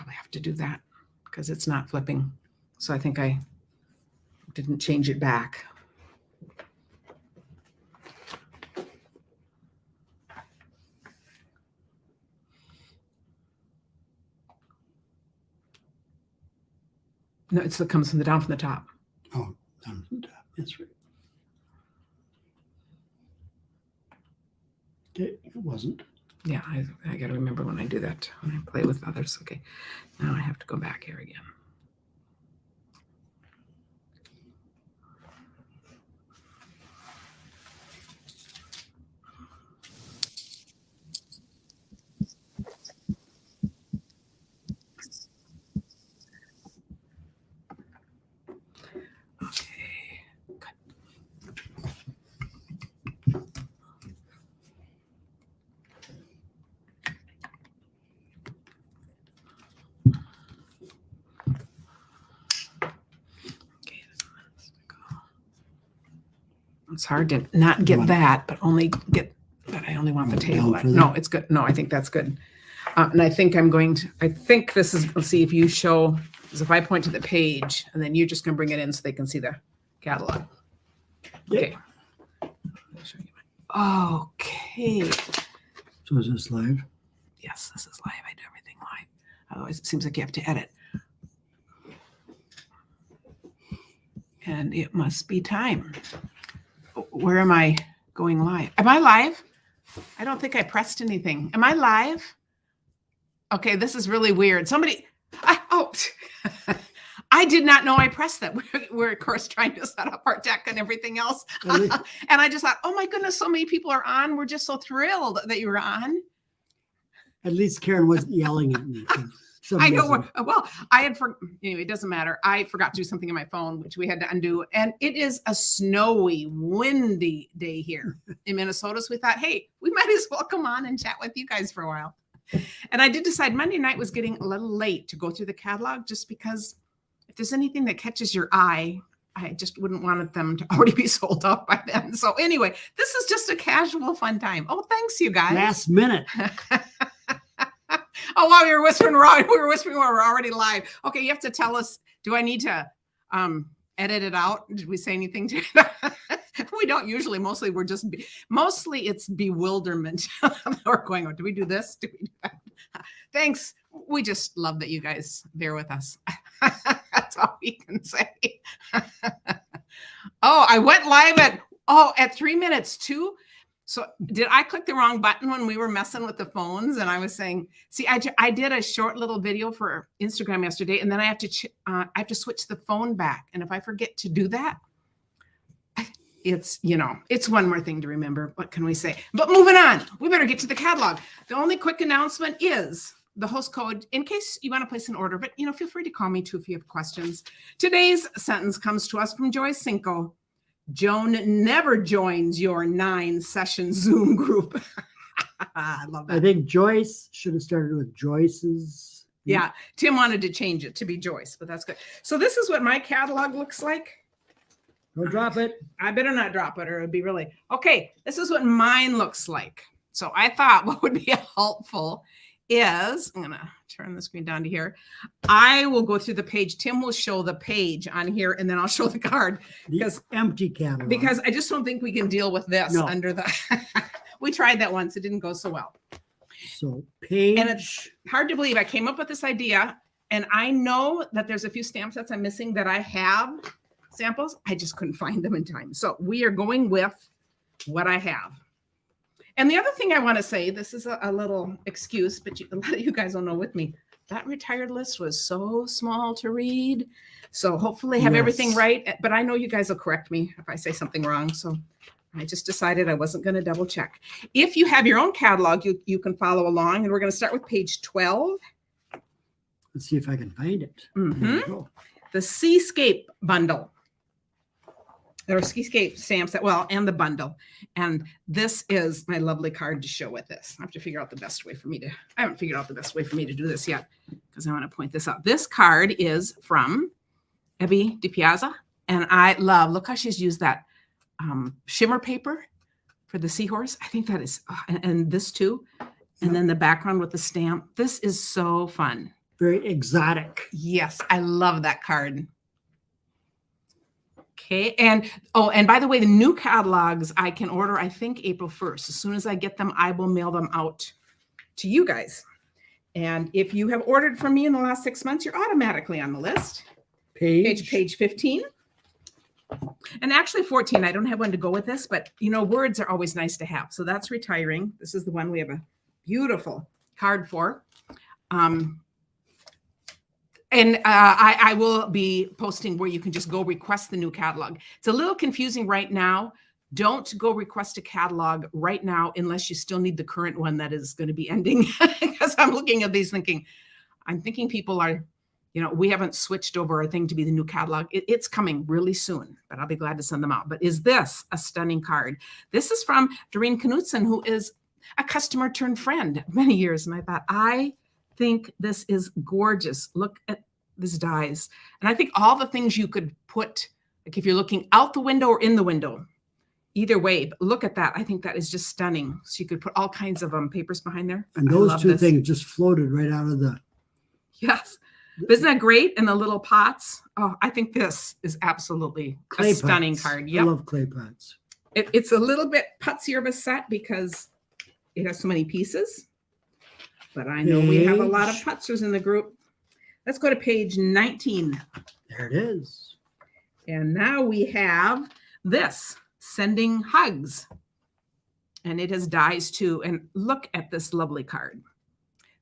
probably have to do that because it's not flipping. So I think I didn't change it back. No, it comes from down from the top. Oh, down from the top. That's right. Okay, it wasn't. Yeah, I got to remember when I do that, when I play with others. Okay, now I have to go back here again. It's hard to not get that, but only get that. I only want the table. No, it's good. No, I think that's good. And I think I'm going to, I think this is, let's see if you show, because if I point to the page and then you're just going to bring it in so they can see the catalog. Okay. Okay. So is this live? Yes, this is live. I do everything live. Otherwise, it seems like you have to edit. And it must be time. Where am I going live? Am I live? I don't think I pressed anything. Am I live? Okay, this is really weird. Somebody, I did not know I pressed that. We're of course trying to set up our deck and everything else. And I just thought, oh my goodness, so many people are on. We're just so thrilled that you were on. At least Karen wasn't yelling at me. I know. Well, anyway, it doesn't matter. I forgot to do something on my phone, which we had to undo. And it is a snowy, windy day here in Minnesota. So we thought, hey, we might as well come on and chat with you guys for a while. And I did decide Monday night was getting a little late to go through the catalog, just because if there's anything that catches your eye, I just wouldn't want them to already be sold out by then. So anyway, this is just a casual, fun time. Oh, thanks, you guys. Last minute. Oh, wow, we were whispering when we're already live. Okay, you have to tell us, do I need to edit it out? Did we say anything to it? We don't usually. Mostly it's bewilderment. We're going, do we do this? Do we do that? Thanks. We just love that you guys bear with us. That's all we can say. Oh, I went live at 3 minutes too. So did I click the wrong button when we were messing with the phones? And I was saying, see, I did a short little video for Instagram yesterday, and then I have to switch the phone back. And if I forget to do that, it's one more thing to remember. What can we say? But moving on, we better get to the catalog. The only quick announcement is the host code in case you want to place an order, but feel free to call me too if you have questions. Today's sentence comes to us from Joyce Cinco. Joan never joins your 9-session Zoom group. I love that. I think Joyce should have started with Joyce's. Yeah, Tim wanted to change it to be Joyce, but that's good. So this is what my catalog looks like. Don't drop it. I better not drop it or it'd be really. Okay, this is what mine looks like. So I thought what would be helpful is, I'm going to turn the screen down to here. I will go through the page. Tim will show the page on here, and then I'll show the card. Because empty catalog. Because I just don't think we can deal with this under the. We tried that once. It didn't go so well. So page. And it's hard to believe I came up with this idea, and I know that there's a few stamp sets I'm missing that I have samples. I just couldn't find them in time. So we are going with what I have. And the other thing I want to say, this is a little excuse, but a lot of you guys will know with me, that retired list was so small to read. So hopefully I have everything right. But I know you guys will correct me if I say something wrong. So I just decided I wasn't going to double check. If you have your own catalog, you can follow along. And we're going to start with page 12. Let's see if I can find it. Mm-hmm. The Seascape bundle. There are Seascape stamps and the bundle. And this is my lovely card to show with this. I have to figure out the best way for me to, I haven't figured out the best way for me to do this yet because I want to point this out. This card is from Ebby DiPiazza. And I love, look how she's used that shimmer paper for the seahorse. I think that is, and this too. And then the background with the stamp. This is so fun. Very exotic. Yes, I love that card. Okay, and by the way, the new catalogs I can order, I think April 1st. As soon as I get them, I will mail them out to you guys. And if you have ordered from me in the last 6 months, you're automatically on the list. Page 15. And actually 14, I don't have one to go with this, but words are always nice to have. So that's retiring. This is the one we have a beautiful card for. And I will be posting where you can just go request the new catalog. It's a little confusing right now. Don't go request a catalog right now unless you still need the current one that is going to be ending. Because I'm looking at these thinking people are, we haven't switched over a thing to be the new catalog. It's coming really soon, but I'll be glad to send them out. But is this a stunning card? This is from Doreen Knutson, who is a customer turned friend many years. And I thought, I think this is gorgeous. Look at this dies. And I think all the things you could put, like if you're looking out the window or in the window, either way, but look at that. I think that is just stunning. So you could put all kinds of papers behind there. And those two things just floated right out of the. Yes. Isn't that great? And the little pots. Oh, I think this is absolutely a stunning card. Yep. I love clay pots. It's a little bit putzier of a set because it has so many pieces. But I know we have a lot of putzers in the group. Let's go to page 19. There it is. And now we have this. Sending hugs, and it has dies too. And look at this lovely card.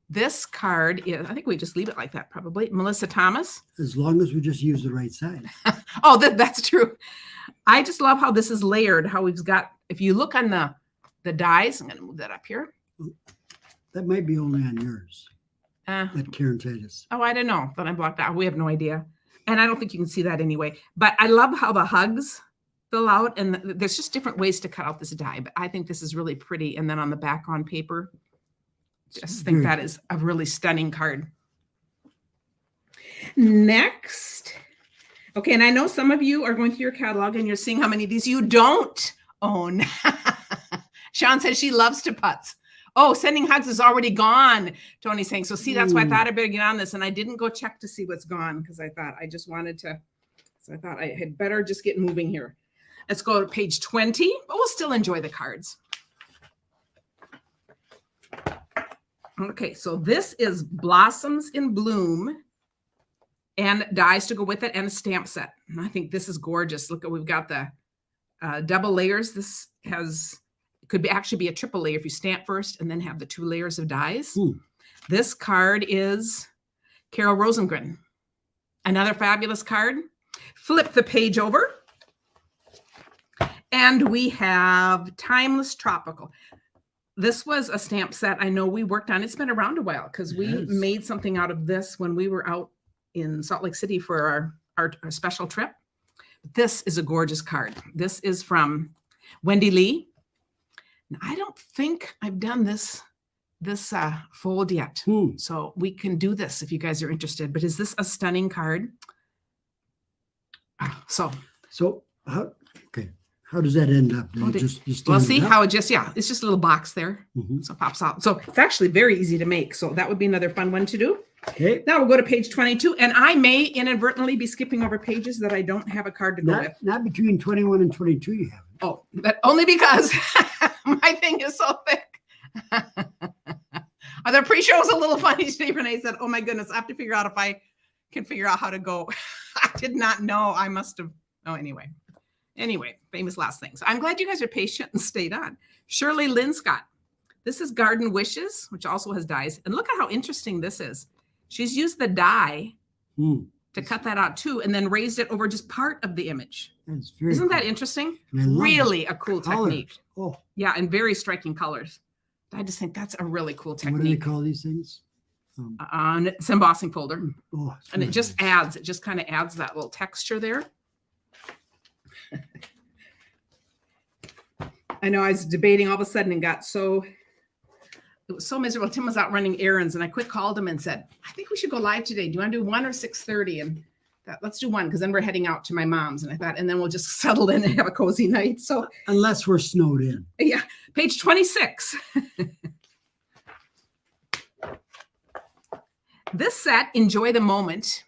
This card is, I think we just leave it like that probably. Melissa Thomas. As long as we just use the right side. Oh, that's true. I just love how this is layered, how we've got, if you look on the dies, I'm going to move that up here. That might be only on yours. That Karen Tatus. Oh, I don't know, but I blocked out. We have no idea. And I don't think you can see that anyway. But I love how the hugs fill out, and there's just different ways to cut out this die, but I think this is really pretty. And then on the background paper, just think that is a really stunning card. Next. Okay, and I know some of you are going through your catalog and you're seeing how many of these you don't own. Sean says she loves to putz. Oh, sending hugs is already gone, Tony's saying. So see, that's why I thought I better get on this, and I didn't go check to see what's gone because I thought I just wanted to, so I thought I had better just get moving here. Let's go to page 20, but we'll still enjoy the cards. Okay, so this is Blossoms in Bloom and dies to go with it and a stamp set. And I think this is gorgeous. Look, we've got the double layers. This could actually be a triple layer if you stamp first and then have the 2 layers of dies. This card is Carol Rosengren. Another fabulous card. Flip the page over. And we have Timeless Tropical. This was a stamp set I know we worked on. It's been around a while because we made something out of this when we were out in Salt Lake City for our special trip. This is a gorgeous card. This is from Wendy Lee. And I don't think I've done this fold yet. So we can do this if you guys are interested. But is this a stunning card? So how? Okay. How does that end up? Well, see how it's just a little box there. So it pops out. So it's actually very easy to make. So that would be another fun one to do. Okay. Now we'll go to page 22. And I may inadvertently be skipping over pages that I don't have a card to go with. Not between 21 and 22 you haven't. Oh, but only because my thing is so thick. The pre-show was a little funny today. Renee said, oh my goodness, I have to figure out if I can figure out how to go. I did not know. I must have. Oh, Anyway, famous last things. I'm glad you guys are patient and stayed on. Shirley Lynn Scott. This is Garden Wishes, which also has dies. And look at how interesting this is. She's used the die to cut that out too, and then raised it over just part of the image. Isn't that interesting? Really a cool technique. Oh. Yeah, and very striking colors. I just think that's a really cool technique. What do they call these things? It's embossing folder. Oh, and it just kind of adds that little texture there. I know I was debating all of a sudden and it was so miserable. Tim was out running errands and I called him and said, I think we should go live today. Do you want to do 1 or 6:30? And let's do 1 because then we're heading out to my mom's. And I thought, and then we'll just settle in and have a cozy night. So unless we're snowed in. Yeah. Page 26. This set, Enjoy the Moment.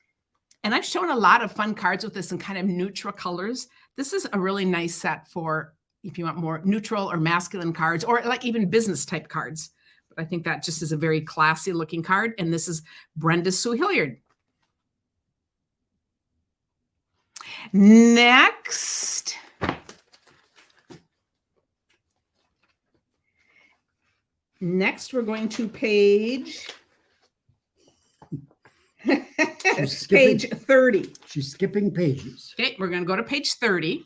And I've shown a lot of fun cards with this in kind of neutral colors. This is a really nice set for if you want more neutral or masculine cards, or like even business type cards. But I think that just is a very classy looking card. And this is Brenda Sue Hilliard. Next. Next, we're going to page page 30. She's skipping pages. Okay, we're going to go to page 30.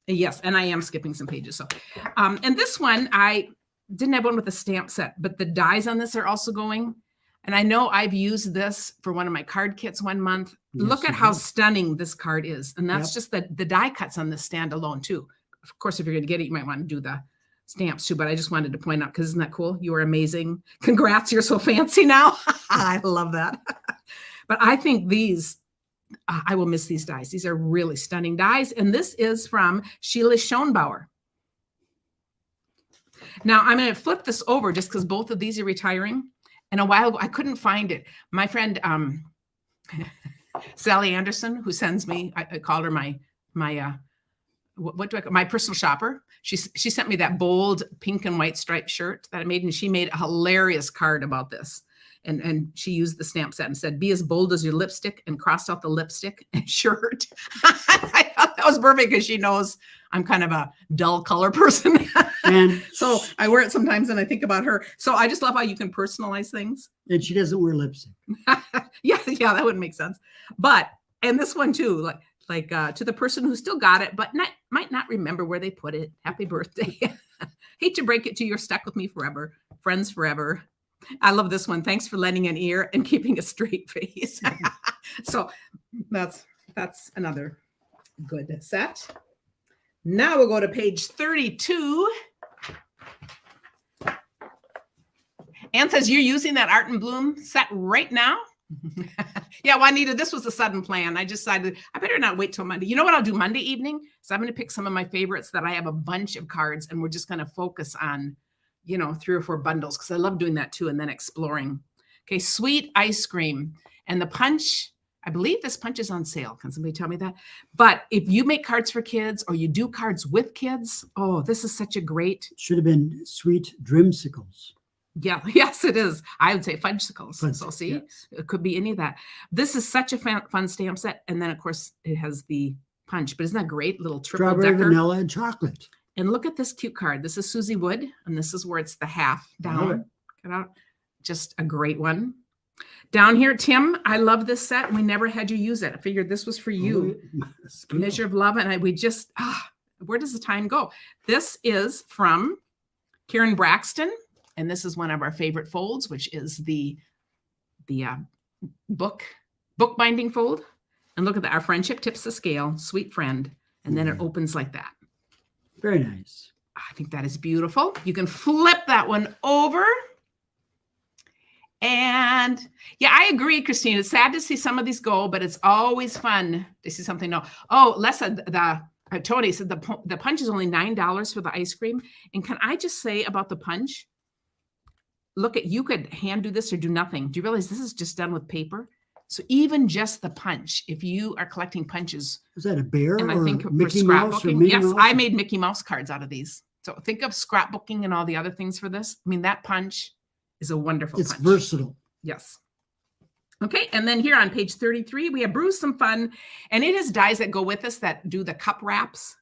Yes, and I am skipping some pages. So, and this one, I didn't have one with a stamp set, but the dies on this are also going. And I know I've used this for one of my card kits one month. Yes, look at how stunning this card is. And that's just the die cuts on this stand alone too. Of course, if you're going to get it, you might want to do the stamps too, but I just wanted to point out, because isn't that cool? You are amazing. Congrats, you're so fancy now. I love that. But I think these, I will miss these dies. These are really stunning dies. And this is from Sheila Schoenbauer. Now I'm going to flip this over just because both of these are retiring. And a while ago, I couldn't find it. My friend, Sally Anderson, who sends me, I called her my personal shopper. She sent me that bold pink and white striped shirt that I made, and she made a hilarious card about this. And she used the stamp set and said, be as bold as your lipstick, and crossed out the lipstick and shirt. I thought that was perfect because she knows I'm kind of a dull color person. And so I wear it sometimes and I think about her. So I just love how you can personalize things. And she doesn't wear lipstick. yeah, that wouldn't make sense. But, and this one too, like to the person who still got it, but might not remember where they put it. Happy birthday. Hate to break it to you, you're stuck with me forever. Friends forever. I love this one. Thanks for lending an ear and keeping a straight face. So that's another good set. Now we'll go to page 32. Anne says, you're using that Art and Bloom set right now? Yeah, Juanita, this was a sudden plan. I decided I better not wait till Monday. You know what I'll do Monday evening? So I'm going to pick some of my favorites that I have a bunch of cards, and we're just going to focus on, 3 or 4 bundles, because I love doing that too, and then exploring. Okay, Sweet Ice Cream. And the punch, I believe this punch is on sale. Can somebody tell me that? But if you make cards for kids or you do cards with kids, oh, this is such a great. Should have been Sweet Dreamsicles. Yeah, yes, it is. I would say fudgesicles. So see, yes. It could be any of that. This is such a fun stamp set. And then, of course, it has the punch. But isn't that great? Little triple Strawberry, decker. vanilla, and chocolate. And look at this cute card. This is Susie Wood. And this is where it's the half down. Get out. Just a great one. Down here, Tim, I love this set. We never had you use it. I figured this was for you. Measure of Love. And we just, where does the time go? This is from Karen Braxton. And this is one of our favorite folds, which is the bookbinding fold. And look at that. Our friendship tips the scale. Sweet friend. And then it opens like that. Very nice. I think that is beautiful. You can flip that one over. And yeah, I agree, Christine. It's sad to see some of these go, but it's always fun to see something new. Oh, Lessa, Tony said the punch is only $9 for the ice cream. And can I just say about the punch? Look at, you could hand do this or do nothing. Do you realize this is just done with paper? So even just the punch, if you are collecting punches. Is that a bear and or I think Mickey Mouse or Minnie yes, Mouse? I made Mickey Mouse cards out of these. So think of scrapbooking and all the other things for this. I mean, that punch is a wonderful punch. It's versatile. Yes. Okay, and then here on page 33, we have Brews Some Fun. And it is dies that go with us that do the cup wraps.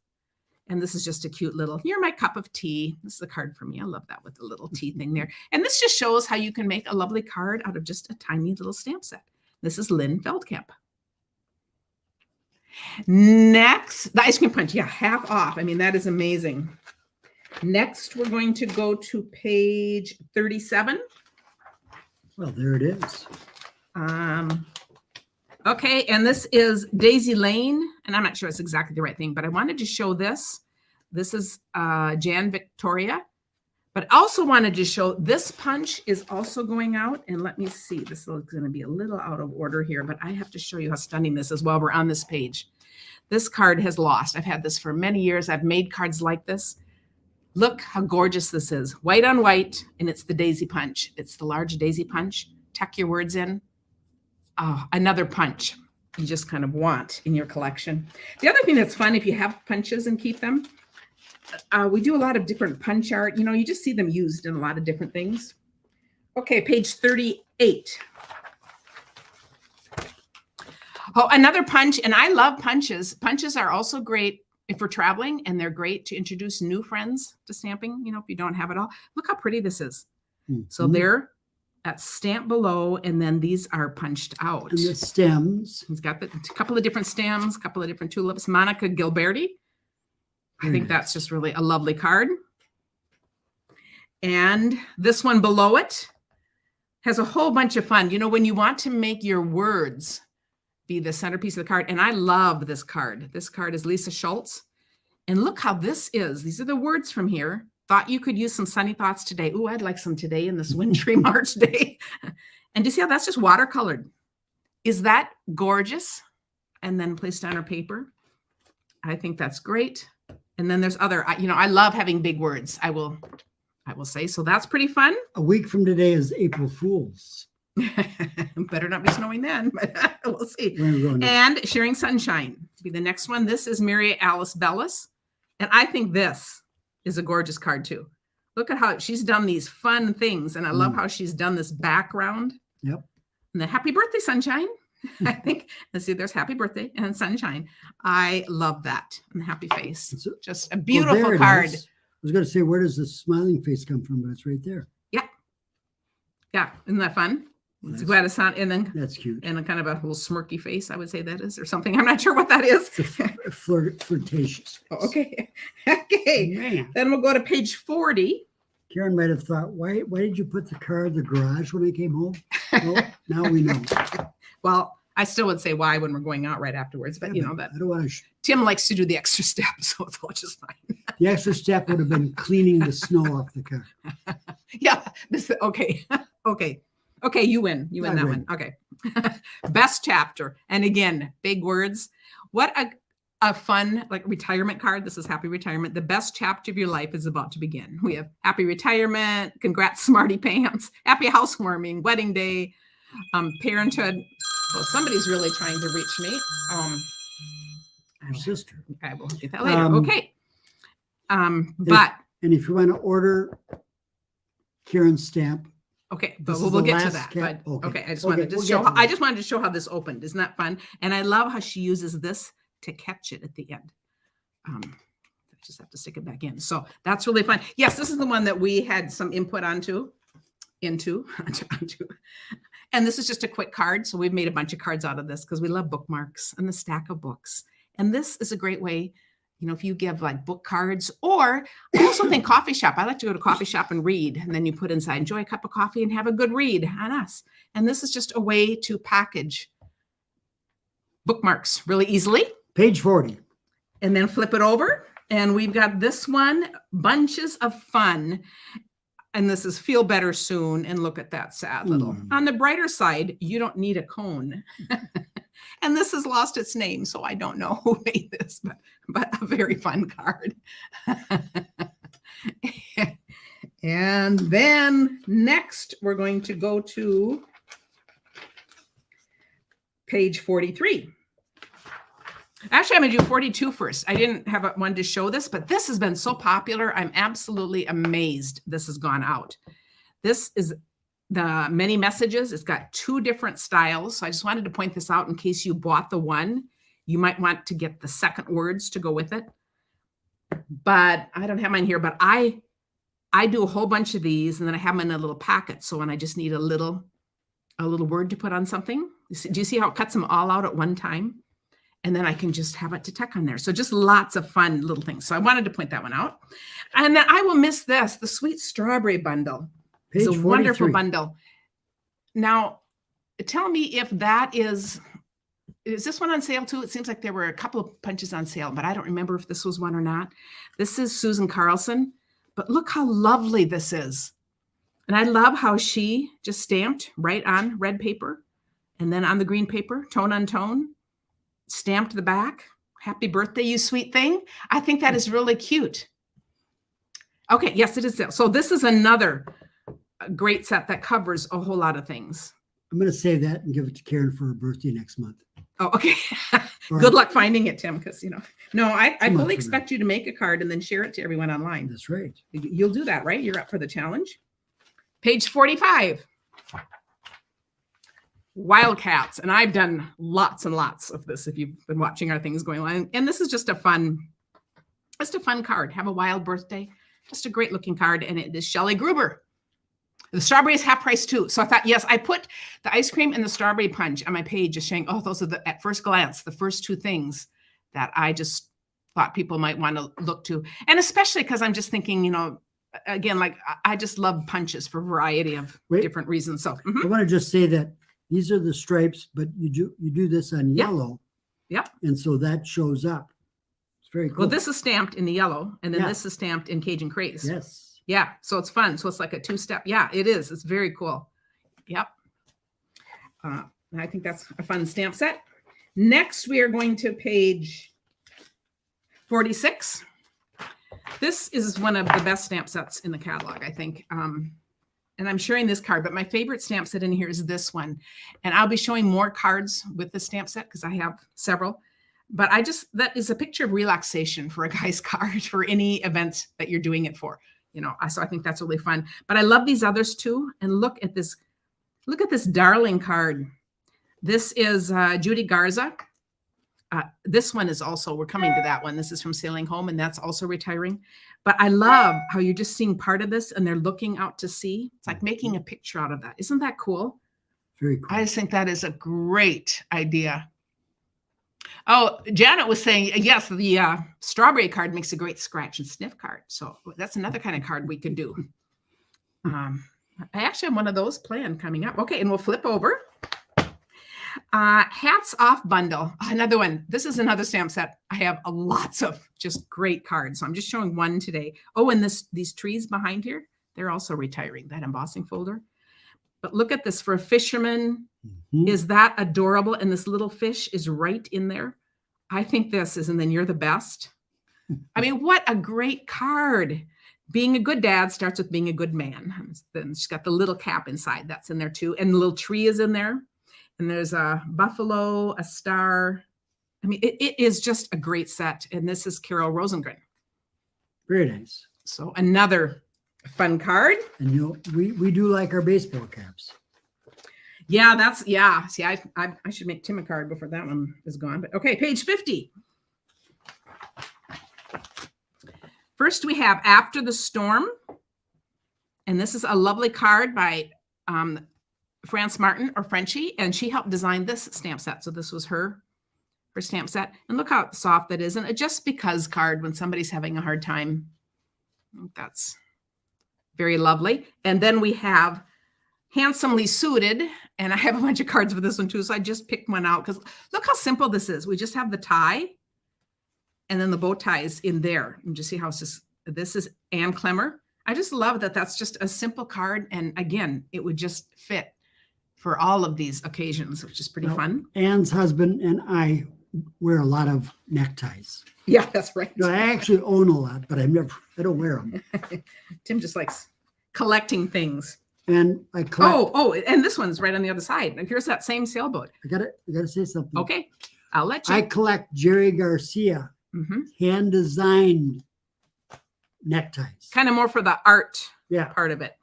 And this is just a cute little, you're my cup of tea. This is a card for me. I love that with the little tea thing there. And this just shows how you can make a lovely card out of just a tiny little stamp set. This is Lynn Feldkamp. Next, the ice cream punch. Yeah, half off. I mean, that is amazing. Next, we're going to go to page 37. Well, there it is. Okay, and this is Daisy Lane, and I'm not sure it's exactly the right thing, but I wanted to show this. This is Jan Victoria, but I also wanted to show this punch is also going out, and let me see. This is going to be a little out of order here, but I have to show you how stunning this is while we're on this page. This card has lost. I've had this for many years. I've made cards like this. Look how gorgeous this is. White on white, and it's the daisy punch. It's the large daisy punch. tuck your words in. Oh, another punch you just kind of want in your collection. The other thing that's fun, if you have punches and keep them, we do a lot of different punch art. You know, you just see them used in a lot of different things. Okay, page 38. Oh, another punch, and I love punches. Punches are also great if we're traveling, and they're great to introduce new friends to stamping, you know, if you don't have it all. Look how pretty this is. Mm-hmm. So they're at stamp below, and then these are punched out. And the stems. It's got a couple of different stems, a couple of different tulips. Monica Gilberti. I think that's just really a lovely card. And this one below it has a whole bunch of fun. You know, when you want to make your words be the centerpiece of the card, and I love this card. This card is Lisa Schultz. And look how this is. These are the words from here. Thought you could use some sunny thoughts today. Ooh, I'd like some today in this wintry March day. And do you see how that's just watercolored? Is that gorgeous? And then placed on our paper. I think that's great. And then there's other, you know, I love having big words. I will say, so that's pretty fun. A week from today is April Fool's. Better not be snowing then, but we'll see. And Sharing Sunshine be the next one. This is Mary Alice Bellis. And I think this is a gorgeous card too. Look at how she's done these fun things. And I love how she's done this background. Yep. And the happy birthday, sunshine. I think, let's see, there's happy birthday and sunshine. I love that. And the happy face. Just a beautiful card. I was going to say, where does the smiling face come from? But it's right there. Yeah. Yeah. Isn't that fun? It's glad it's not, and then that's cute. And a kind of a little smirky face, I would say that is, or something. I'm not sure what that is. It's a flirtatious face. Oh, okay. Okay. Man. Then we'll go to page 40. Karen might have thought, why did you put the car in the garage when I came home? Well, now we know. Well, I still would say why when we're going out right afterwards, but you know that. I don't want to. Tim likes to do the extra step, so it's all just fine. The extra step would have been cleaning the snow off the car. Yeah. Okay. Okay. Okay, you win. You win that one. Okay. Best chapter. And again, big words. What a fun, like, retirement card. This is Happy Retirement. The best chapter of your life is about to begin. We have Happy Retirement, Congrats Smarty Pants, Happy Housewarming, Wedding Day, Parenthood. Well, somebody's really trying to reach me. Your sister. I will get that later. Okay. And if you want to order Karen's stamp. Okay, but we'll get to that. But okay, I just wanted to show. I just wanted to show how this opened. Isn't that fun? And I love how she uses this to catch it at the end. I just have to stick it back in. So that's really fun. Yes, this is the one that we had some input onto. And this is just a quick card. So we've made a bunch of cards out of this because we love bookmarks and the stack of books. And this is a great way. You know, if you give like book cards, or I also think coffee shop. I like to go to coffee shop and read, and then you put inside, enjoy a cup of coffee and have a good read on us. And this is just a way to package bookmarks really easily. Page 40. And then flip it over. And we've got this one, Bunches of Fun. And this is Feel Better Soon. And look at that sad little. On the brighter side, you don't need a cone. And this has lost its name, so I don't know who made this, but a very fun card. And then next, we're going to go to page 43. Actually, I'm going to do 42 first. I didn't have one to show this, but this has been so popular. I'm absolutely amazed this has gone out. This is the Many Messages. It's got 2 different styles. So I just wanted to point this out in case you bought the one. You might want to get the second words to go with it. But I don't have mine here, but I do a whole bunch of these, and then I have them in a little packet. So when I just need a little word to put on something, do you see how it cuts them all out at one time? And then I can just have it to tuck on there. So just lots of fun little things. So I wanted to point that one out. And then I will miss this, the Sweet Strawberry Bundle. It's a wonderful bundle. Now, tell me if that is this one on sale too? It seems like there were a couple of punches on sale, but I don't remember if this was one or not. This is Susan Carlson, but look how lovely this is. And I love how she just stamped right on red paper and then on the green paper, tone on tone, stamped the back. Happy birthday, you sweet thing. I think that is really cute. Okay, yes, it is sale. So this is another great set that covers a whole lot of things. I'm going to save that and give it to Karen for her birthday next month. Oh, okay. Or- Good luck finding it, Tim, because, no, I 2 months fully from expect you to make a card and then share it to everyone online. That's right. You'll do that, right? You're up for the challenge. Page 45. Wildcats. And I've done lots and lots of this if you've been watching our things going on. And this is just a fun card. Have a wild birthday. Just a great looking card. And it is Shelley Gruber. The strawberry is half price too. So I thought, yes, I put the ice cream and the strawberry punch on my page just saying, oh, those are at first glance, the first 2 things that I just thought people might want to look to. And especially because I'm just thinking, again, like I just love punches for a variety of different reasons. So I want to just say that these are the stripes, but you do this on yellow. Yep. And so that shows up. It's very cool. Well, this is stamped in the yellow, and then this is stamped in Cajun Craze. Yes. Yeah, so it's fun. So it's like a 2-step. Yeah, it is. It's very cool. Yep. I think that's a fun stamp set. Next, we are going to page 46. This is one of the best stamp sets in the catalog, I think. And I'm sharing this card, but my favorite stamp set in here is this one. And I'll be showing more cards with the stamp set because I have several. But that is a picture of relaxation for a guy's card for any event that you're doing it for. So I think that's really fun. But I love these others too. And look at this darling card. This is Judy Garza. This one is also, we're coming to that one. This is from Sailing Home, and that's also retiring. But I love how you're just seeing part of this and they're looking out to sea. It's like making a picture out of that. Isn't that cool? Very cool. I just think that is a great idea. Oh, Janet was saying, yes, the strawberry card makes a great scratch and sniff card. So that's another kind of card we could do. I actually have one of those planned coming up. Okay, and we'll flip over. Hats Off Bundle. Another one. This is another stamp set. I have lots of just great cards. So I'm just showing one today. Oh, and these trees behind here, they're also retiring, that embossing folder. But look at this for a fisherman. Mm-hmm. Is that adorable? And this little fish is right in there. I think this is, and then you're the best. I mean, what a great card. Being a good dad starts with being a good man. Then she's got the little cap inside. That's in there too. And the little tree is in there. And there's a buffalo, a star. I mean, it is just a great set. And this is Carol Rosengren. Very nice. So another fun card. And we do like our baseball caps. Yeah, see, I should make Tim a card before that one is gone. But okay, page 50. First, we have After the Storm. And this is a lovely card by France Martin, or Frenchie, and she helped design this stamp set. So this was her stamp set. And look how soft that is. And a just because card when somebody's having a hard time. That's very lovely. And then we have Handsomely Suited. And I have a bunch of cards for this one too. So I just picked one out because look how simple this is. We just have the tie and then the bow tie is in there. And just see how it's just, this is Ann Clemmer. I just love that that's just a simple card. And again, it would just fit for all of these occasions, which is pretty fun. Ann's husband and I wear a lot of neckties. Yeah, that's right. No, I actually own a lot, but I don't wear them. Tim just likes collecting things. And I collect. Oh, and this one's right on the other side. Here's that same sailboat. I gotta say something. Okay, I'll let you. I collect Jerry Garcia hand-designed neckties. Kind of more for the art part of it.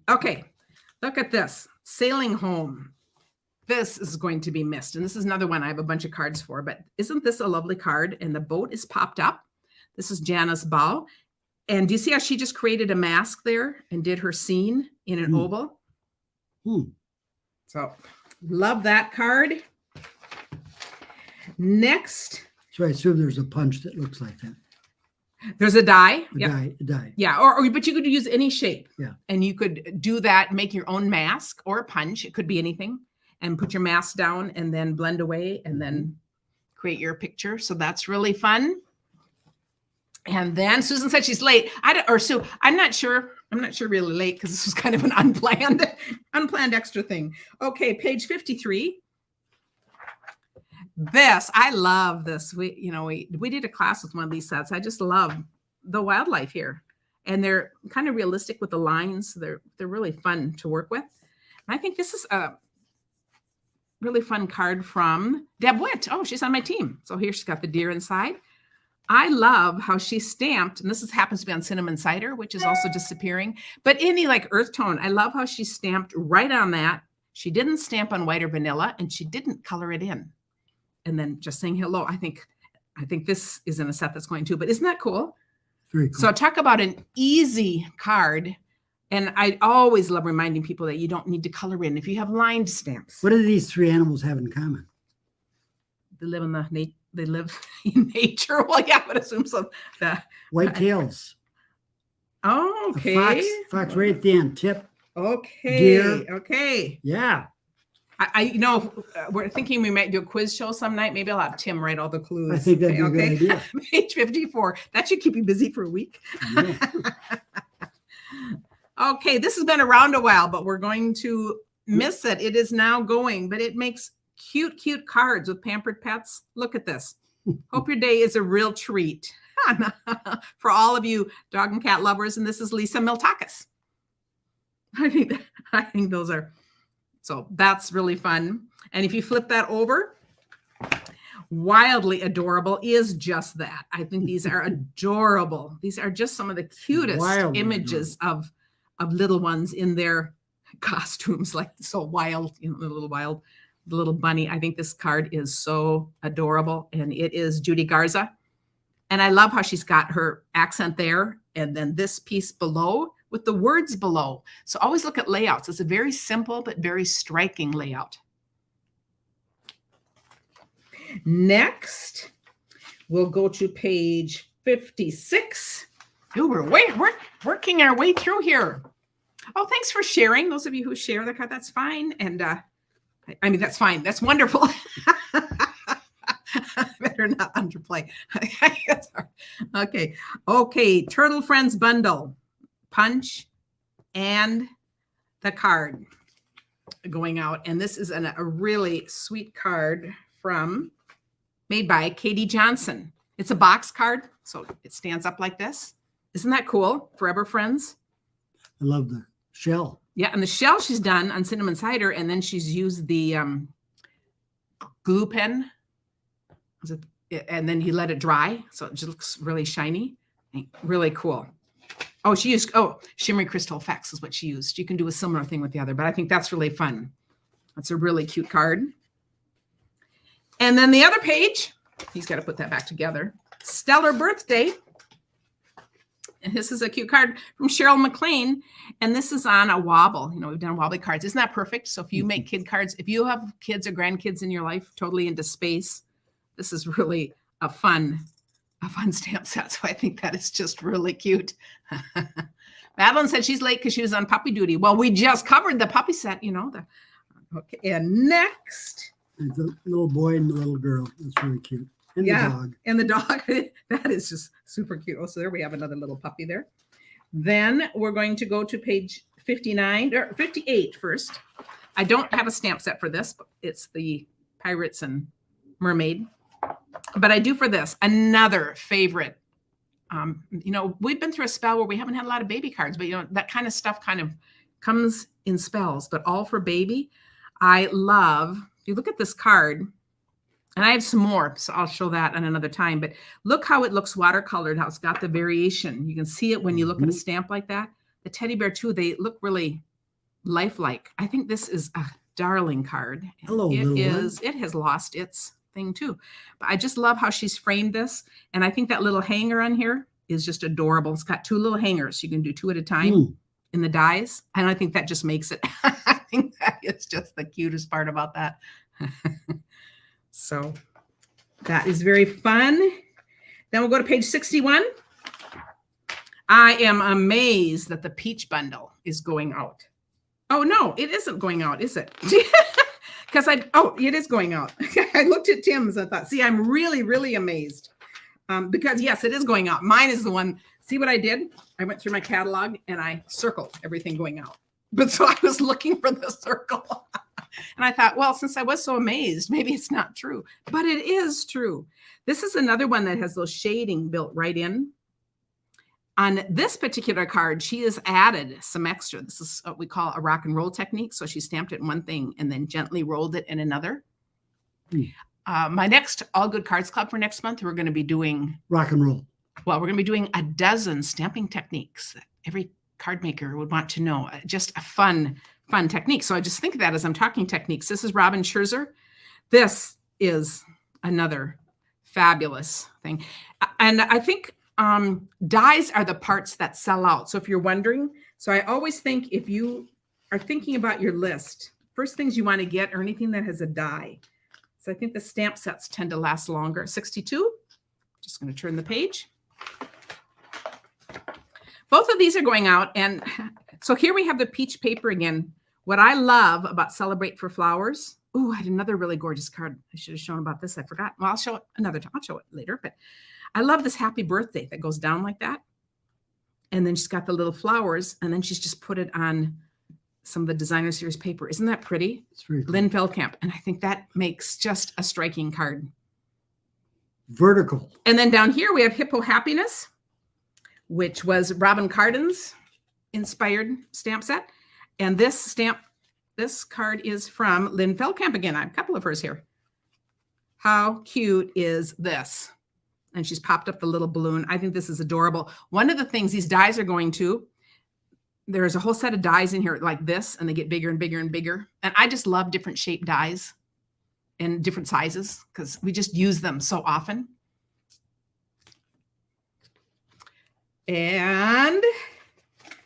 Okay, look at this. Sailing Home. This is going to be missed. And this is another one I have a bunch of cards for. But isn't this a lovely card? And the boat is popped up. This is Janice Ball. And do you see how she just created a mask there and did her scene in an oval? So love that card. Next. So I assume there's a punch that looks like that. There's a die. A die. Yeah, but you could use any shape. Yeah. And you could do that, make your own mask or a punch. It could be anything. And put your mask down and then blend away and then create your picture. So that's really fun. And then Susan said she's late. Sue, I'm not sure really late because this was kind of an unplanned extra thing. Okay, page 53. This, I love this. We did a class with one of these sets. I just love the wildlife here. And they're kind of realistic with the lines. They're really fun to work with. I think this is a really fun card from Deb Witt. Oh, she's on my team. So here she's got the deer inside. I love how she stamped, and this happens to be on cinnamon cider, which is also disappearing, but any like earth tone. I love how she stamped right on that. She didn't stamp on white or vanilla, and she didn't color it in. And then just saying hello. I think this is in a set that's going to, but isn't that cool? Very cool. So talk about an easy card. And I always love reminding people that you don't need to color in if you have lined stamps. What do these three animals have in common? They live in nature. Well, yeah, I would assume so. White tails. Oh, okay. A fox right at the end. Tip. Okay. Deer. Okay. Yeah. We're thinking we might do a quiz show some night. Maybe I'll have Tim write all the clues. I think that'd be a good idea. Page 54. That should keep you busy for a week. Yeah. Okay, this has been around a while, but we're going to miss it. It is now going, but it makes cute, cute cards with pampered pets. Look at this. Hope your day is a real treat for all of you dog and cat lovers. And this is Lisa Miltakis. I think those are, so that's really fun. And if you flip that over, wildly adorable is just that. I think these are adorable. These are just some of the cutest Wildly images of little ones in their costumes, like so wild, the little bunny. I think this card is so adorable, and it is Judy Garza. And I love how she's got her accent there, and then this piece below with the words below. So always look at layouts. It's a very simple but very striking layout. Next, we'll go to page 56. Ooh, we're working our way through here. Oh, thanks for sharing. Those of you who share the card, that's fine. And I mean, that's fine. That's wonderful. Better not underplay. Okay. Okay. Turtle Friends bundle, punch, and the card going out. And this is a really sweet card made by Katie Johnson. It's a box card, so it stands up like this. Isn't that cool? Forever Friends. I love the shell. Yeah, and the shell she's done on cinnamon cider, and then she's used the glue pen. And then you let it dry, so it just looks really shiny. Really cool. Oh, she used, shimmery crystal effects is what she used. You can do a similar thing with the other, but I think that's really fun. That's a really cute card. And then the other page, he's got to put that back together. Stellar Birthday. And this is a cute card from Cheryl McLean. And this is on a wobble. We've done wobbly cards. Isn't that perfect? So if you make kid cards, if you have kids or grandkids in your life totally into space, this is really a fun stamp set. So I think that is just really cute. Madeline said she's late because she was on puppy duty. Well, we just covered the puppy set, Okay, and next. And the little boy and the little girl. That's really cute. And yeah, the dog. And the dog. That is just super cute. Oh, so there we have another little puppy there. Then we're going to go to page 59 or 58 first. I don't have a stamp set for this, but it's the Pirates and Mermaid. But I do for this. Another favorite. We've been through a spell where we haven't had a lot of baby cards, but that kind of stuff kind of comes in spells, but all for baby. I love, if you look at this card, and I have some more, so I'll show that on another time, but look how it looks watercolored, how it's got the variation. You can see it when you look at a stamp like that. The teddy bear too, they look really lifelike. I think this is a darling card. Hello, it has lost its thing too. But I just love how she's framed this. And I think that little hanger on here is just adorable. It's got two little hangers. You can do two at a time in the dies. And I think that just makes it, I think that is just the cutest part about that. So that is very fun. Then we'll go to page 61. I am amazed that the peach bundle is going out. Oh, no, it isn't going out, is it? Because it is going out. I looked at Tim's and thought, see, I'm really, really amazed. Because yes, it is going out. Mine is the one. See what I did? I went through my catalog and I circled everything going out. But so I was looking for the circle. And I thought, well, since I was so amazed, maybe it's not true. But it is true. This is another one that has those shading built right in. On this particular card, she has added some extra. This is what we call a rock and roll technique. So she stamped it in one thing and then gently rolled it in another. My next All Good Cards Club for next month, we're going to be doing rock and roll. Well, we're going to be doing a dozen stamping techniques that every card maker would want to know. Just a fun technique. So I just think of that as I'm talking techniques. This is Robin Scherzer. This is another fabulous thing. And I think dies are the parts that sell out. So if you're wondering, so I always think if you are thinking about your list, first things you want to get are anything that has a die. So I think the stamp sets tend to last longer. 62. Just going to turn the page. Both of these are going out. And so here we have the peach paper again. What I love about Celebrate for Flowers. Oh, I had another really gorgeous card. I should have shown about this. I forgot. Well, I'll show it another time. I'll show it later. But I love this happy birthday that goes down like that. And then she's got the little flowers. And then she's just put it on some of the designer series paper. Isn't that pretty? It's very cool. Lynn Feldkamp. And I think that makes just a striking card. Vertical. And then down here we have Hippo Happiness, which was Robin Cardin's inspired stamp set. And this card is from Lynn Feldkamp again. I have a couple of hers here. How cute is this? And she's popped up the little balloon. I think this is adorable. One of the things these dies are going to, there's a whole set of dies in here like this, and they get bigger and bigger and bigger. And I just love different shaped dies and different sizes because we just use them so often. And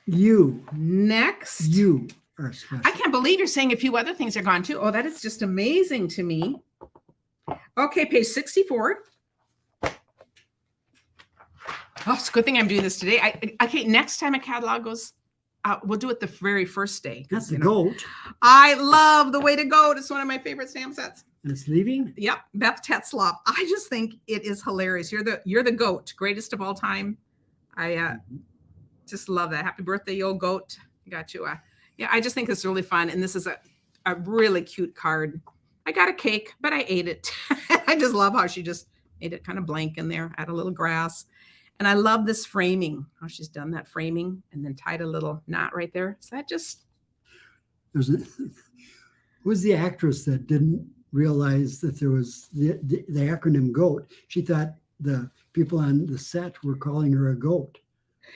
next. You are special. I can't believe you're saying a few other things are gone too. Oh, that is just amazing to me. Okay, page 64. Oh, it's a good thing I'm doing this today. Okay, next time a catalog goes out, we'll do it the very first day. That's the goat. I love The Way to Goat. It's one of my favorite stamp sets. And it's leaving? Yep, Beth Tetzloff. I just think it is hilarious. You're the goat, greatest of all time. I just love that. Happy birthday, you old goat. I got you. Yeah, I just think it's really fun. And this is a really cute card. I got a cake, but I ate it. I just love how she just made it kind of blank in there, add a little grass. And I love this framing, how she's done that framing and then tied a little knot right there. So that just... Who's the actress that didn't realize that there was the acronym GOAT? She thought the people on the set were calling her a goat.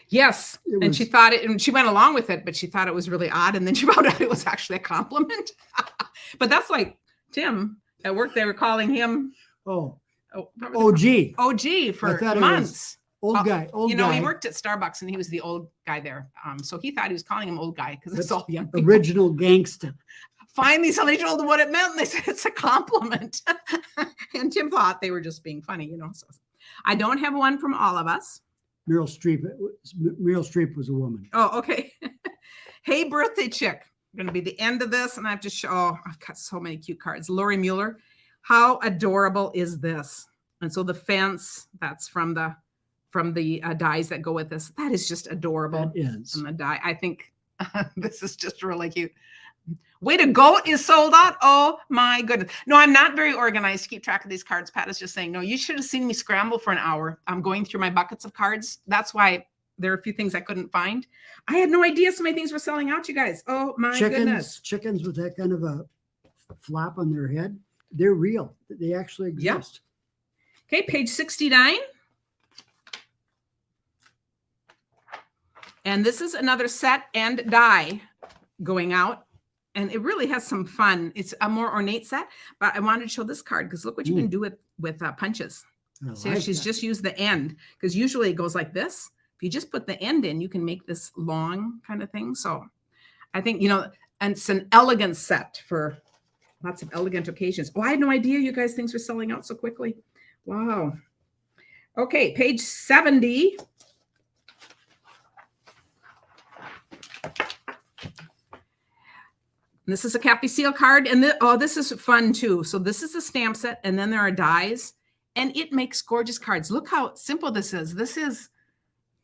Yes. And she thought it, and she went along with it, but she thought it was really odd. And then she found out it was actually a compliment. But that's like Tim at work, they were calling him OG for months. Old guy. He worked at Starbucks and he was the old guy there. So he thought he was calling him old guy because it's all young people. Original gangster. Finally, somebody told him what it meant and they said it's a compliment. And Tim thought they were just being funny, So I don't have one from all of us. Meryl Streep was a woman. Oh, okay. Hey, birthday chick. Going to be the end of this, and I have to show. Oh, I've got so many cute cards. Lori Mueller. How adorable is this? And so the fence, that's from the dies that go with this. That is just adorable. That is. And the die. I think this is just really cute. Way to Go is sold out. Oh my goodness. No, I'm not very organized to keep track of these cards. Pat is just saying, no, you should have seen me scramble for an hour. I'm going through my buckets of cards. That's why there are a few things I couldn't find. I had no idea so many things were selling out, you guys. Oh my goodness. Chickens with that kind of a flap on their head. They're real. They actually exist. Yeah. Okay, page 69. And this is another set and die going out. And it really has some fun. It's a more ornate set, but I wanted to show this card because look what you can do with punches. See, she's just used the end because usually it goes like this. If you just put the end in, you can make this long kind of thing. So I think, and it's an elegant set for lots of elegant occasions. Oh, I had no idea you guys things were selling out so quickly. Wow. Okay, page 70. This is a Cappy Seal card. And this is fun too. So this is a stamp set and then there are dies and it makes gorgeous cards. Look how simple this is. This is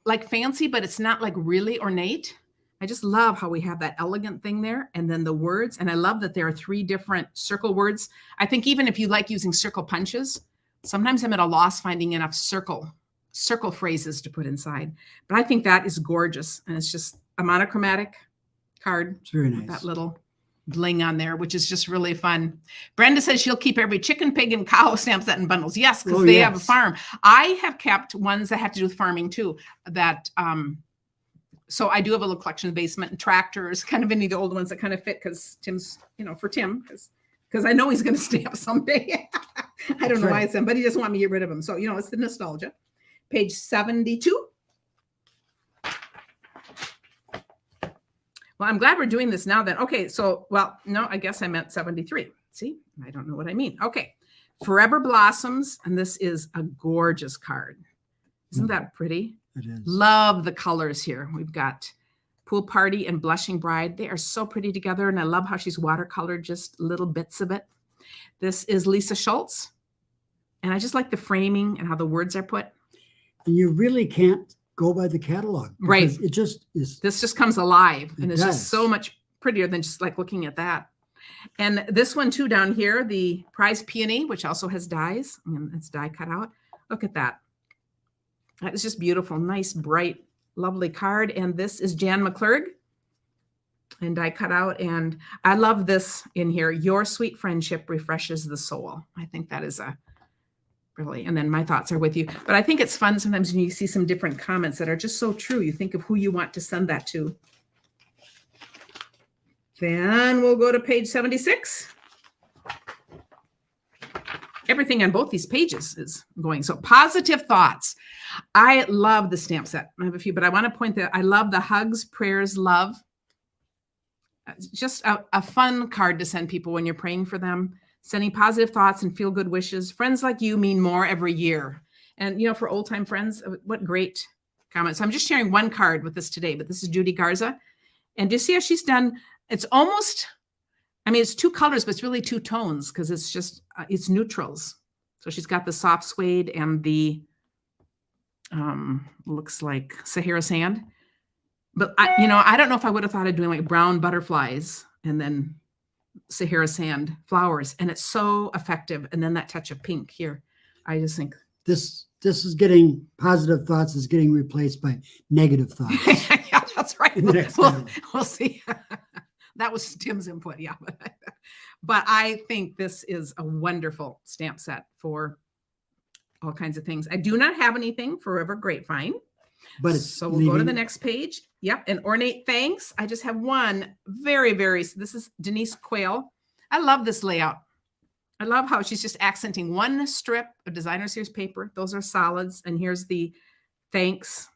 like fancy, but it's not like really ornate. I just love how we have that elegant thing there. And then the words. And I love that there are 3 different circle words. I think even if you like using circle punches, sometimes I'm at a loss finding enough circle circle phrases to put inside. But I think that is gorgeous. And it's just a monochromatic card. It's very with nice. that little bling on there, which is just really fun. Brenda says she'll keep every chicken, pig, and cow stamp set in bundles. Yes, because they have a farm. I have kept ones that have to do with farming too. That so I do have a little collection in the basement, and tractors, kind of any of the old ones that kind of fit because Tim's, for Tim, because I know he's going to stamp someday. I don't know why it's him, but he doesn't want me to get rid of him. So, it's the nostalgia. Page 72. Well, I'm glad we're doing this now then. Okay, so, no, I guess I meant 73. See, I don't know what I mean. Okay, Forever Blossoms, and this is a gorgeous card. Isn't that pretty? It is. Love the colors here. We've got Pool Party and Blushing Bride. They are so pretty together, and I love how she's watercolored just little bits of it. This is Lisa Schultz, and I just like the framing and how the words are put. And you really can't go by the catalog. Right. It just is. This just comes alive, and it's just so much prettier than just like looking at that. And this one too down here, the Prize Peony, which also has dies, and it's die cut out. Look at that. That is just beautiful. Nice, bright, lovely card. And this is Jan McClurg and die cut out. And I love this in here. Your sweet friendship refreshes the soul. I think that is really, and then my thoughts are with you. But I think it's fun sometimes when you see some different comments that are just so true. You think of who you want to send that to. Then we'll go to page 76. Everything on both these pages is going. So positive thoughts. I love the stamp set. I have a few, but I want to point that I love the hugs, prayers, love. It's just a fun card to send people when you're praying for them. Sending positive thoughts and feel good wishes. Friends like you mean more every year. And, for old time friends, what great comments. So I'm just sharing one card with this today, but this is Judy Garza. And do you see how she's done? It's almost, it's two colors, but it's really two tones because it's just, it's neutrals. So she's got the soft suede and the, looks like Sahara sand. But, I don't know if I would have thought of doing like brown butterflies and then Sahara sand flowers, and it's so effective. And then that touch of pink here. I just think this is getting positive thoughts is getting replaced by negative thoughts. Yeah, that's right. We'll see. That was Tim's input. Yeah. But I think this is a wonderful stamp set for all kinds of things. I do not have anything Forever Grapevine. But so we'll go to the next page. Yep. And Ornate Thanks. I just have one very, this is Denise Quayle. I love this layout. I love how she's just accenting one strip of designer series paper. Those are solids. And here's the thanks.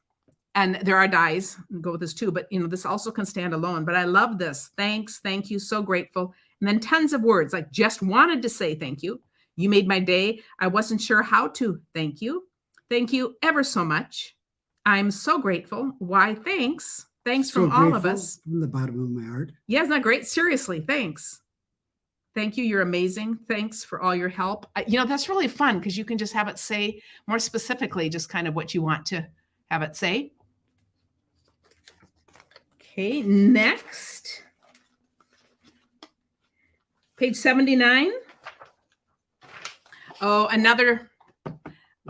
And there are dies. Go with this too. But, this also can stand alone. But I love this. Thanks. Thank you. So grateful. And then tons of words like just wanted to say thank you. You made my day. I wasn't sure how to thank you. Thank you ever so much. I'm so grateful. Why, thanks. Thanks from all of us. From the bottom of my heart. Yeah, isn't that great? Seriously, thanks. Thank you. You're amazing. Thanks for all your help. That's really fun because you can just have it say more specifically just kind of what you want to have it say. Okay, next. Page 79. Oh, another.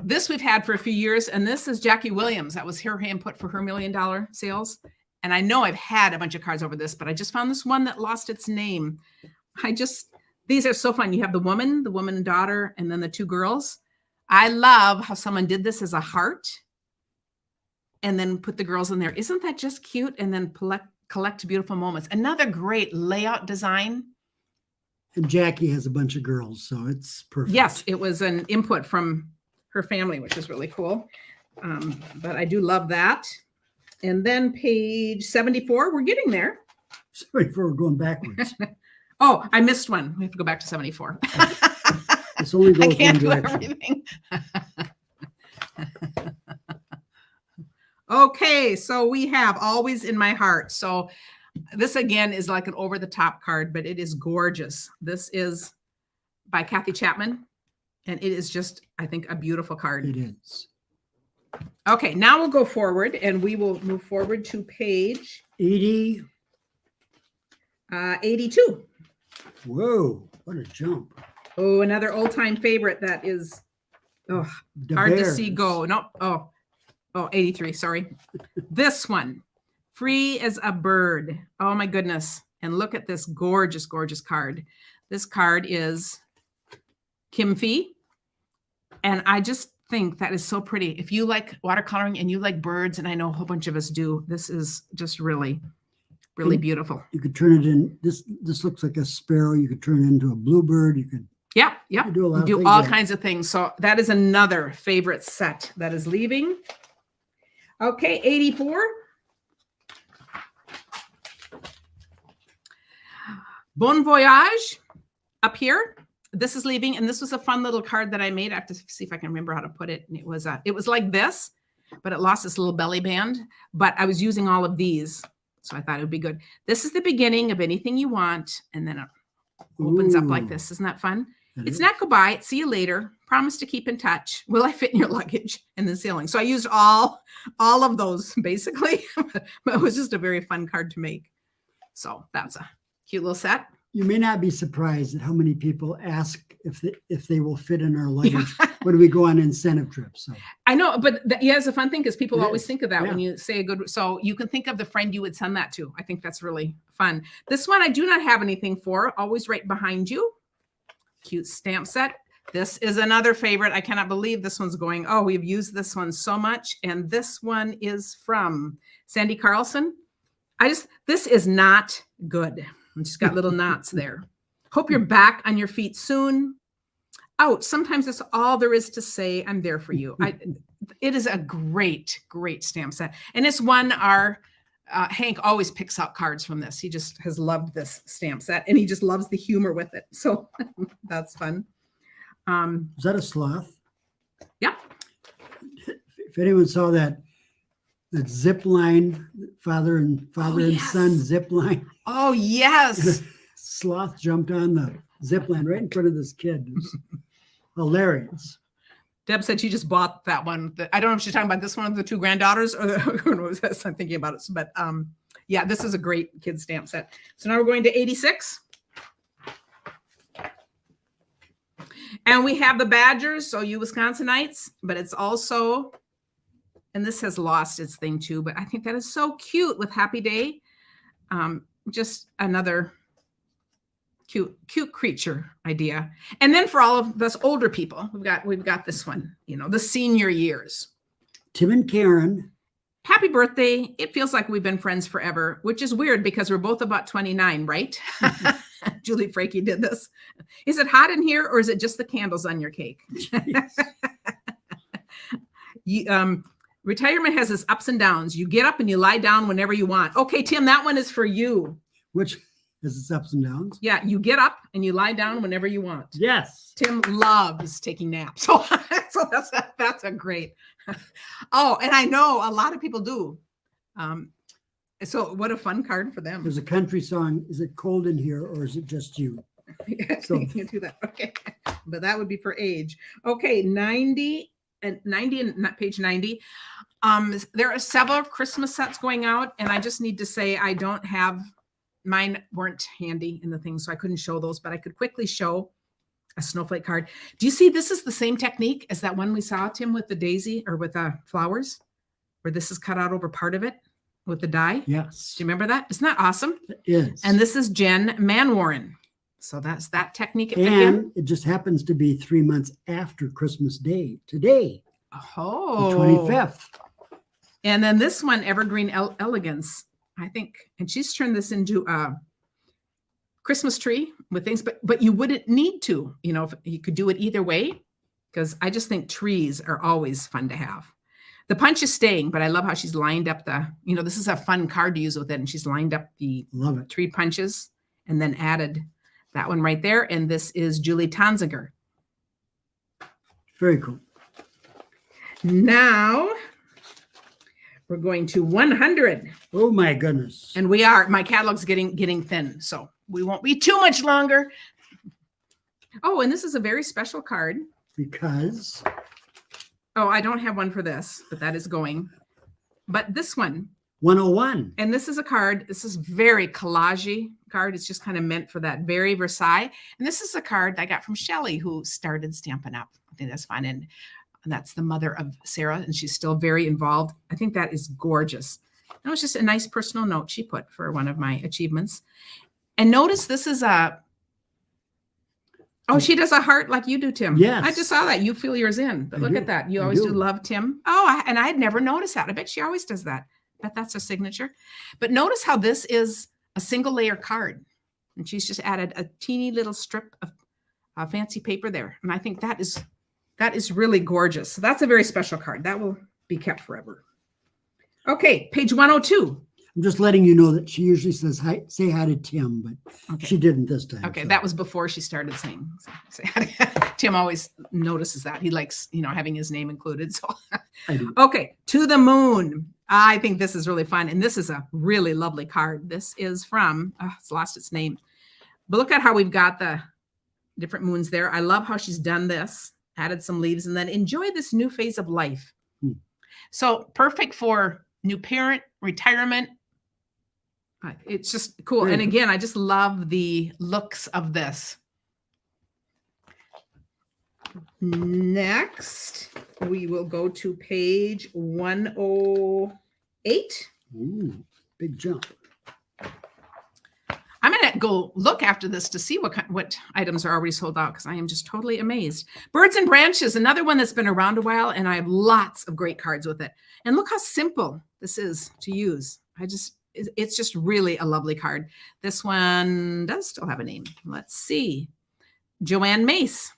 This we've had for a few years, and this is Jackie Williams. That was her input for her $1 million sales. And I know I've had a bunch of cards over this, but I just found this one that lost its name. These are so fun. You have the woman and daughter, and then the two girls. I love how someone did this as a heart and then put the girls in there. Isn't that just cute? And then collect beautiful moments. Another great layout design. And Jackie has a bunch of girls, so it's perfect. Yes, it was an input from her family, which is really cool. But I do love that. And then page 74, we're getting there. 74, we're going backwards. Oh, I missed one. We have to go back to 74. It's only goes I can't one do direction. everything. Okay, so we have Always in My Heart. So this again is like an over-the-top card, but it is gorgeous. This is by Kathy Chapman. And it is just, I think, a beautiful card. It is. Okay, now we'll go forward, and we will move forward to page 82. Whoa, what a jump. Oh, another old-time favorite that is hard to see go. No, Oh, 83, sorry. This one, Free as a Bird. Oh my goodness. And look at this gorgeous, gorgeous card. This card is Kim Fee. And I just think that is so pretty. If you like watercoloring and you like birds, and I know a whole bunch of us do, this is just really, really beautiful. You could turn it in. This looks like a sparrow. You could turn it into a bluebird. You could. Yeah. Do all kinds of things. So that is another favorite set that is leaving. Okay, 84. Bon Voyage up here. This is leaving, and this was a fun little card that I made. I have to see if I can remember how to put it. And it was like this, but it lost this little belly band. But I was using all of these, so I thought it would be good. This is the beginning of anything you want, and then it opens up like this. Isn't that fun? It's not goodbye. It's see you later. Promise to keep in touch. Will I fit in your luggage? And then sailing. So I used all of those basically, but it was just a very fun card to make. So that's a cute little set. You may not be surprised at how many people ask if they will fit in our luggage when we go on incentive trips. So I know, but it's a fun thing because people always think of that when you say a good. So you can think of the friend you would send that to. I think that's really fun. This one I do not have anything for. Always right behind you. Cute stamp set. This is another favorite. I cannot believe this one's going. Oh, we've used this one so much. And this one is from Sandy Carlson. This is not good. It's just got little knots there. Hope you're back on your feet soon. Ouch. Sometimes that's all there is to say. I'm there for you. It is a great, great stamp set. And it's one Hank always picks out cards from this. He just has loved this stamp set, and he just loves the humor with it. So that's fun. Is that a sloth? Yeah. If anyone saw that zip line, father and son zip line. Oh, yes. Sloth jumped on the zip line right in front of this kid. It was hilarious. Deb said she just bought that one. I don't know if she's talking about this one of the two granddaughters or I'm thinking about it. But yeah, this is a great kid stamp set. So now we're going to 86. And we have the Badgers, so you Wisconsinites, but it's also, and this has lost its thing too, but I think that is so cute with Happy Day. Just another cute creature idea. And then for all of us older people, we've got this one, the senior years. Tim and Karen. Happy birthday. It feels like we've been friends forever, which is weird because we're both about 29, right? Julie Frakey did this. Is it hot in here or is it just the candles on your cake? Retirement has its ups and downs. You get up and you lie down whenever you want. Okay, Tim, that one is for you. Which is its ups and downs? Yeah, you get up and you lie down whenever you want. Yes. Tim loves taking naps. So that's a great. Oh, and I know a lot of people do. So what a fun card for them. There's a country song. Is it cold in here or is it just you? So you can do that. Okay. But that would be for age. Okay, 90 and page 90. There are several Christmas sets going out, and I just need to say I don't have, mine weren't handy in the thing, so I couldn't show those, but I could quickly show a snowflake card. Do you see this is the same technique as that one we saw, Tim, with the daisy or with the flowers, where this is cut out over part of it with the die? Yes. Do you remember that? Isn't that awesome? It is. And this is Jen Manwaring. So that's that technique. And it just happens to be 3 months after Christmas Day today. Oh, the 25th. And then this one, Evergreen Elegance, I think, and she's turned this into a Christmas tree with things, but you wouldn't need to, if you could do it either way, because I just think trees are always fun to have. The punch is staying, but I love how she's lined up this is a fun card to use with it, and she's lined up the tree punches and then added that one right there. And this is Julie Tonziger. Very cool. Now we're going to 100. Oh my goodness. And my catalog's getting thin, so we won't be too much longer. Oh, and this is a very special card. Because? Oh, I don't have one for this, but that is going. But this one. 101. And this is a card. This is very collage-y card. It's just kind of meant for that very Versailles. And this is a card I got from Shelley, who started Stampin' Up. I think that's fun. And And that's the mother of Sarah, and she's still very involved. I think that is gorgeous. That was just a nice personal note she put for one of my achievements. And notice this is oh, she does a heart like you do, Tim. Yes. I just saw that. You fill yours in. But look at that. You always do love Tim. Oh, and I had never noticed that. I bet she always does that. But that's her signature. But notice how this is a single layer card. And she's just added a teeny little strip of fancy paper there. And I think that is really gorgeous. So that's a very special card. That will be kept forever. Okay, page 102. I'm just letting you know that she usually says hi, say hi to Tim, but she didn't this time. Okay, so. that was before she started saying say hi to Tim always notices that. He likes, having his name included. So I do. okay, To the Moon. I think this is really fun. And this is a really lovely card. This is from, it's lost its name. But look at how we've got the different moons there. I love how she's done this, added some leaves, and then enjoy this new phase of life. So perfect for new parent, retirement. It's just cool. And again, I just love the looks of this. Next, we will go to page 108. Ooh, big jump. I'm going to go look after this to see what items are already sold out, because I am just totally amazed. Birds and Branches, another one that's been around a while, and I have lots of great cards with it. And look how simple this is to use. It's just really a lovely card. This one does still have a name. Let's see. Joanne Mace.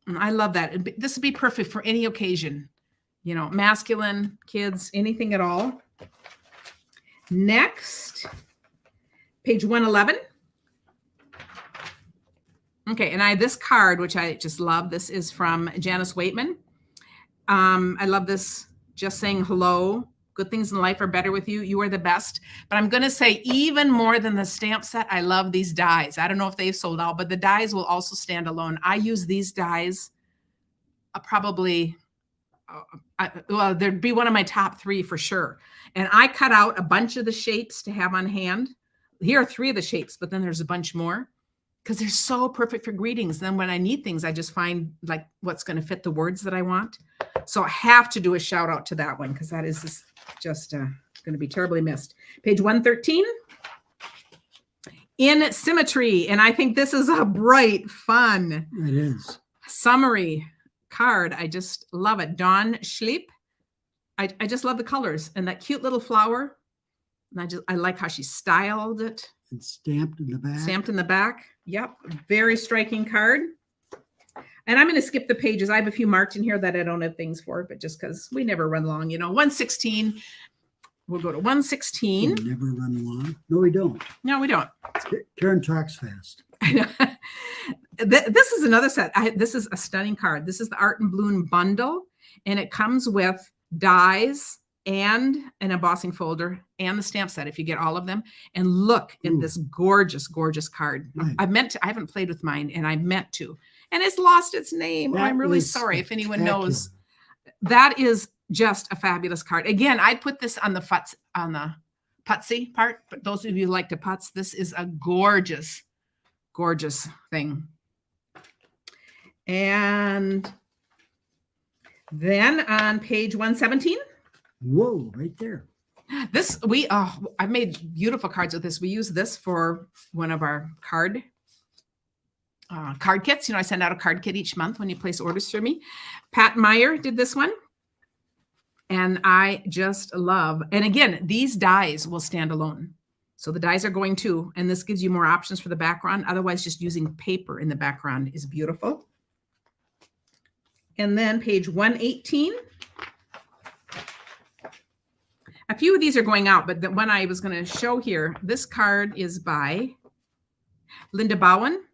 I love that. This would be perfect for any occasion. Masculine, kids, anything at all. Next, page 111. Okay, and this card, which I just love. This is from Janice Waitman. I love this. Just saying hello. Good things in life are better with you. You are the best. But I'm going to say, even more than the stamp set, I love these dies. I don't know if they've sold out, but the dies will also stand alone. I use these dies probably, well, there'd be one of my top 3 for sure. And I cut out a bunch of the shapes to have on hand. Here are 3 of the shapes, but then there's a bunch more because they're so perfect for greetings. Then when I need things, I just find like what's going to fit the words that I want. So I have to do a shout out to that one, because that is just going to be terribly missed. Page 113. In Symmetry. And I think this is a bright, fun, It is. summery card. I just love it. Dawn Schleep. I just love the colors and that cute little flower. And I like how she styled it. And stamped in the back. Stamped in the back. Yep. Very striking card. And I'm going to skip the pages. I have a few marked in here that I don't have things for, but just because we never run long, 116. We'll go to 116. We never run long. No, we don't. No, we don't. Karen talks fast. This is another set. This is a stunning card. This is the Art and Bloom bundle, and it comes with dies and an embossing folder and the stamp set if you get all of them. And look at this gorgeous, gorgeous card. Right. I haven't played with mine, and I meant to. And it's lost its name. I'm really sorry if anyone knows. That is just a fabulous card. Again, I put this on the putsy part, but those of you who like to putz, this is a gorgeous, gorgeous thing. And then on page 117. Whoa, right there. This, I've made beautiful cards with this. We use this for one of our card kits. I send out a card kit each month when you place orders through me. Pat Meyer did this one. And I just love, and again, these dies will stand alone. So the dies are going too, and this gives you more options for the background. Otherwise, just using paper in the background is beautiful. And then page 118. A few of these are going out, but the one I was going to show here, this card is by Linda Bowen.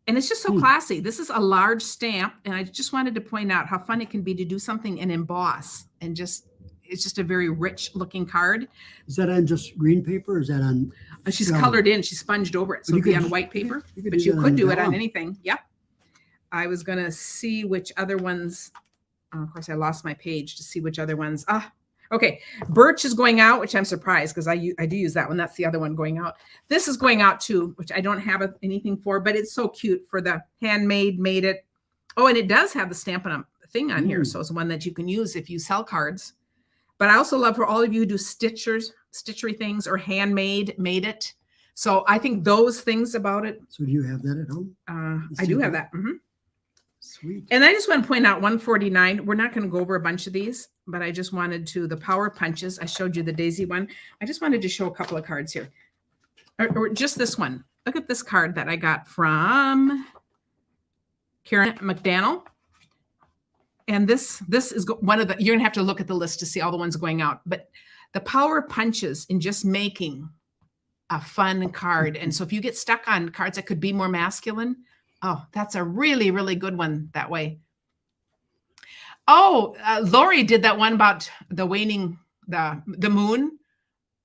And it's just so classy. This is a large stamp, and I just wanted to point out how fun it can be to do something and emboss, and it's just a very rich looking card. Is that on just green paper, or is that on? She's colored in. She sponged over it, so it'd be on white paper. But you could do it on anything. Yep. I was going to see which other ones. Of course, I lost my page to see which other ones. Okay, Birch is going out, which I'm surprised because I do use that one. That's the other one going out. This is going out too, which I don't have anything for, but it's so cute for the handmade, made it. Oh, and it does have the stamp on them. thing on here. So it's one that you can use if you sell cards. But I also love for all of you who do stitchery things or made it. So I think those things about it. So do you have that at home? I do have that. Sweet. And I just want to point out 149. We're not going to go over a bunch of these, but I just wanted to, the power punches. I showed you the daisy one. I just wanted to show a couple of cards here. Or just this one. Look at this card that I got from Karen McDaniel. And this is one of the, you're going to have to look at the list to see all the ones going out. But the power punches in just making a fun card. And so if you get stuck on cards that could be more masculine, oh, that's a really, really good one that way. Oh, Lori did that one about the waning, the moon,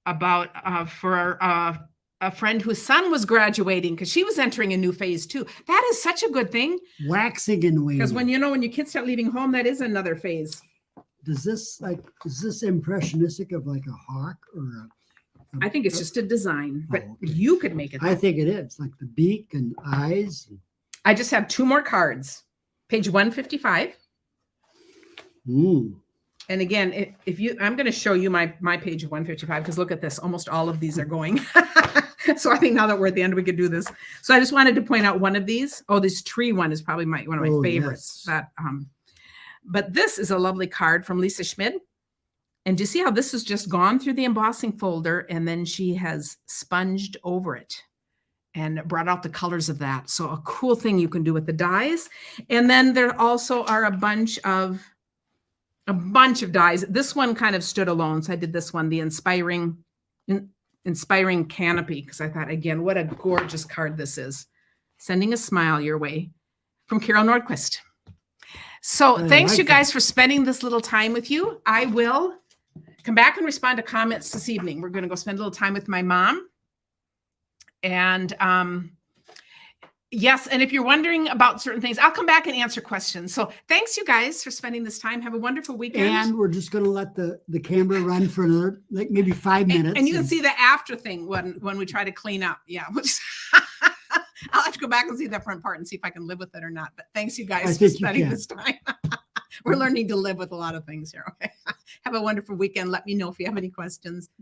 about for a friend whose son was graduating because she was entering a new phase too. That is such a good thing. Waxing and waning. Because when your kids start leaving home, that is another phase. Is this impressionistic of like a hawk or I think it's just a design, but okay. You could make it. I think it is like the beak and eyes. I just have 2 more cards. Page 155. And again, I'm going to show you my page of 155 because look at this. Almost all of these are going. So I think now that we're at the end, we could do this. So I just wanted to point out one of these. Oh, this tree one is probably one of my favorites. Yes. But this is a lovely card from Lisa Schmid. And do you see how this has just gone through the embossing folder and then she has sponged over it and brought out the colors of that. So a cool thing you can do with the dies. And then there also are a bunch of dies. This one kind of stood alone. So I did this one, the inspiring canopy, because I thought, again, what a gorgeous card this is. Sending a smile your way from Carol Nordquist. So thanks you guys for spending this little time with you. I will come back and respond to comments this evening. We're going to go spend a little time with my mom. And yes, and if you're wondering about certain things, I'll come back and answer questions. So thanks you guys for spending this time. Have a wonderful weekend. And we're just going to let the camera run for another, like maybe 5 minutes. And you can see the after thing when we try to clean up. Yeah. I'll have to go back and see that front part and see if I can live with it or not. But thanks you guys for spending this time. We're learning to live with a lot of things here. Okay. Have a wonderful weekend. Let me know if you have any questions.